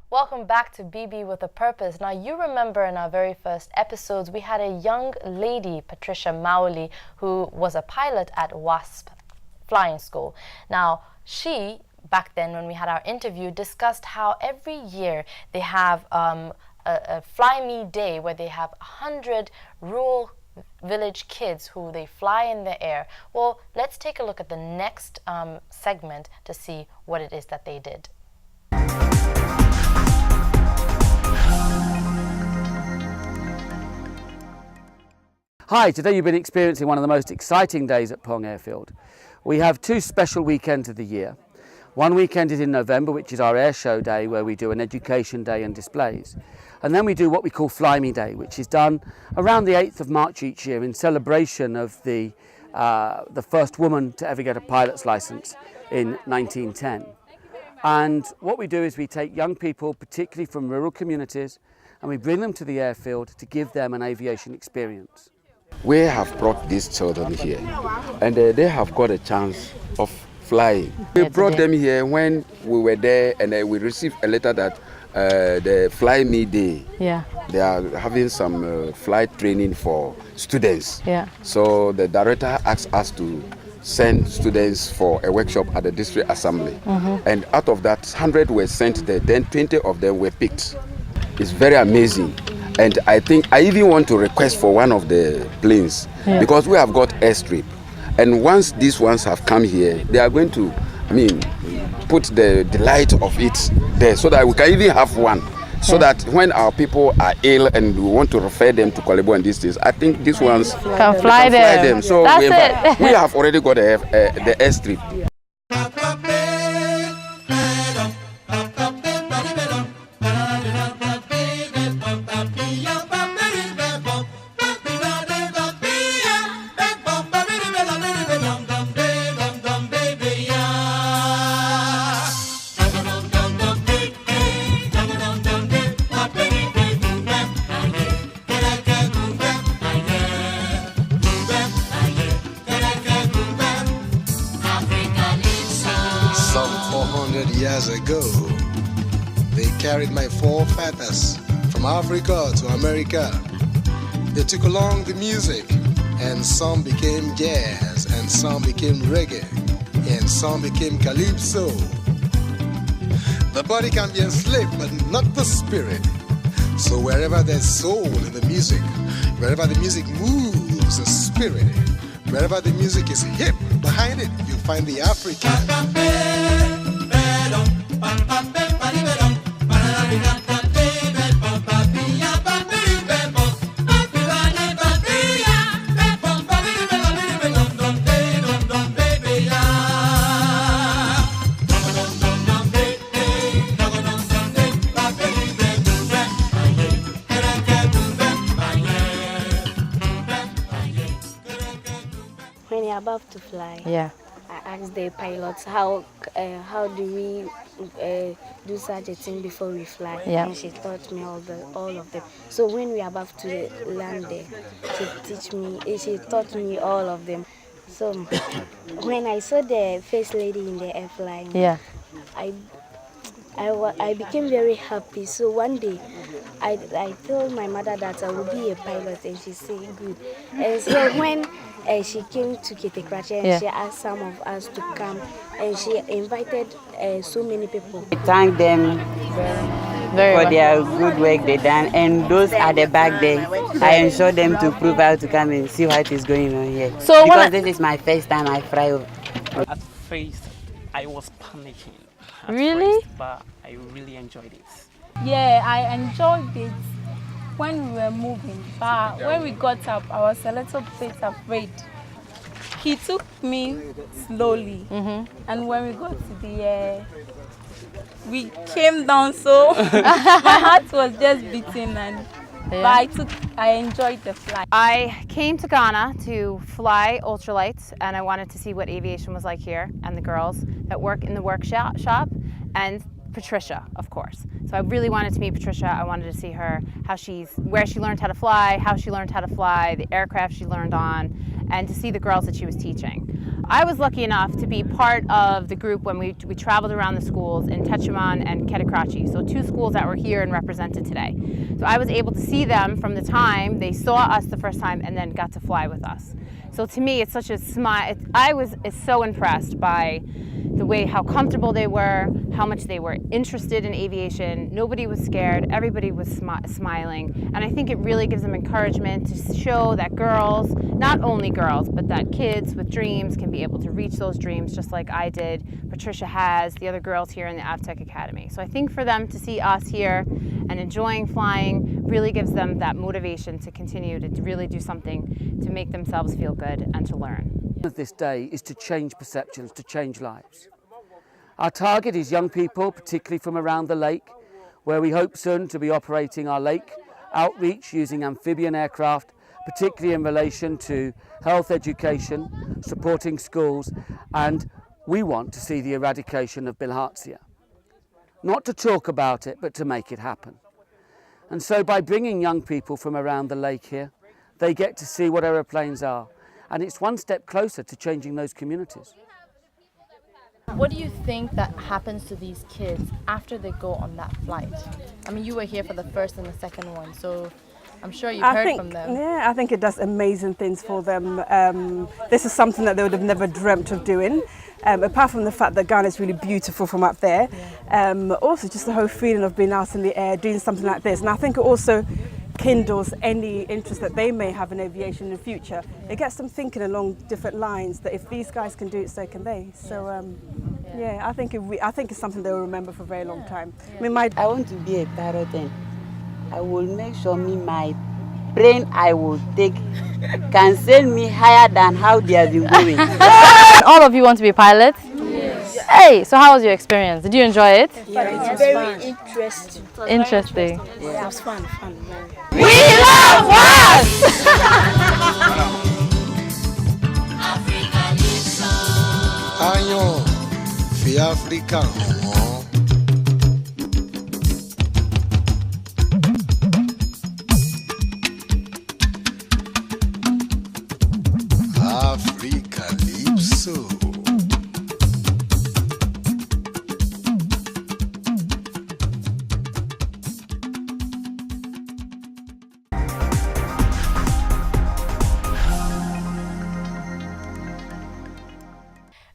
Welcome back to BB with a Purpose. Now, you remember in our very first episodes, we had a young lady, Patricia Maoli, who was a pilot at WAASPS flying school. Now, she, back then when we had our interview, discussed how every year they have a Fly Me Day where they have 100 rural village kids who they fly in the air. Well, let's take a look at the next segment to see what it is that they did. Hi, today you've been experiencing one of the most exciting days at Pong Airfield. We have two special weekends of the year. One weekend is in November, which is our air show day, where we do an education day and displays. And then we do what we call Fly Me Day, which is done around the 8th of March each year in celebration of the first woman to ever get a pilot's license in 1910. And what we do is we take young people, particularly from rural communities, and we bring them to the airfield to give them an aviation experience. We have brought these children here, and they have got a chance of flying. We brought them here when we were there, and we received a letter that the Fly Me Day, they are having some flight training for students. So the director asked us to send students for a workshop at the district assembly. And out of that, 100 were sent there, then 20 of them were picked. It's very amazing. And I think I even want to request for one of the planes, because we have got airstrip. And once these ones have come here, they are going to, put the light of it there so that we can even have one. So that when our people are ill and we want to refer them to Kolebo and these things, I think these ones can fly them. So we have already got the airstrip. Years ago, they carried my forefathers from Africa to America. They took along the music, and some became jazz, and some became reggae, and some became calypso. The body can be enslaved, but not the spirit. So wherever there's soul in the music, wherever the music moves, the spirit, wherever the music is hip behind it, you find the African. When you're about to fly, I asked the pilots how do we do such a thing before we fly, and she taught me all of them. So when we are about to land there, she taught me all of them. So when I saw the first lady in the air flying, I became very happy. So one day, I told my mother that I would be a pilot, and she said good. And so when she came to Kitekrache, and she asked some of us to come, and she invited so many people. I thank them for their good work they done, and those at the back there, I ensure them to prove out to come and see what is going on here. So because this is my first time I fly over. At first, I was panicking. Really? But I really enjoyed it. Yeah, I enjoyed it when we were moving, but when we got up, I was a little bit afraid. He took me slowly, and when we got to the air, we came down, so my heart was just beating, and but I enjoyed the flight. I came to Ghana to fly ultralights, and I wanted to see what aviation was like here, and the girls that work in the workshop, and Patricia, of course. So I really wanted to meet Patricia. I wanted to see her, where she learned how to fly, how she learned how to fly, the aircraft she learned on, and to see the girls that she was teaching. I was lucky enough to be part of the group when we traveled around the schools in Techiman and Ketakrachi, so 2 schools that were here and represented today. So I was able to see them from the time they saw us the first time and then got to fly with us. So to me, it's such a smile. I was so impressed by the way how comfortable they were, how much they were interested in aviation. Nobody was scared, everybody was smiling. And I think it really gives them encouragement to show that girls, not only girls, but that kids with dreams can be able to reach those dreams just like I did, Patricia has, the other girls here in the AvTech Academy. So I think for them to see us here and enjoying flying really gives them that motivation to continue to really do something to make themselves feel good and to learn. This day is to change perceptions, to change lives. Our target is young people, particularly from around the lake, where we hope soon to be operating our lake outreach using amphibian aircraft, particularly in relation to health education, supporting schools, and we want to see the eradication of bilharzia. Not to talk about it, but to make it happen. And so by bringing young people from around the lake here, they get to see what aeroplanes are. And it's one step closer to changing those communities. What do you think that happens to these kids after they go on that flight? I mean, you were here for the first and the second one, so I'm sure you've heard from them. Yeah, I think it does amazing things for them. This is something that they would have never dreamt of doing. Apart from the fact that Ghana is really beautiful from up there, also just the whole feeling of being out in the air, doing something like this. And I think it also kindles any interest that they may have in aviation in the future. It gets them thinking along different lines that if these guys can do it, so can they. So yeah, I think it's something they will remember for a very long time. I mean, I want to be a pilot, and I will make sure my brain I will take can send me higher than how they have been going. All of you want to be pilots? Yes. Hey, so how was your experience? Did you enjoy it? Yeah, it's very interesting. Interesting. Yeah, it was fun. We love WAASPS! Ayon, fi Africa. Africa Calypso.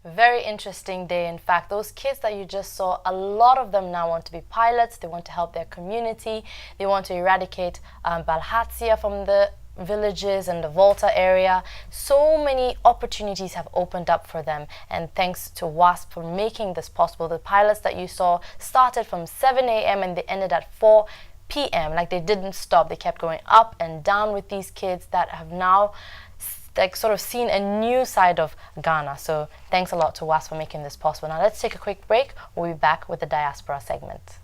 Very interesting day. In fact, those kids that you just saw, a lot of them now want to be pilots. They want to help their community. They want to eradicate bilharzia from the villages and the Volta area. So many opportunities have opened up for them, and thanks to WAASPS for making this possible. The pilots that you saw started from 7 a.m. and they ended at 4 p.m. Like, they didn't stop. They kept going up and down with these kids that have now sort of seen a new side of Ghana. So thanks a lot to WAASPS for making this possible. Now let's take a quick break. We'll be back with the diaspora segment.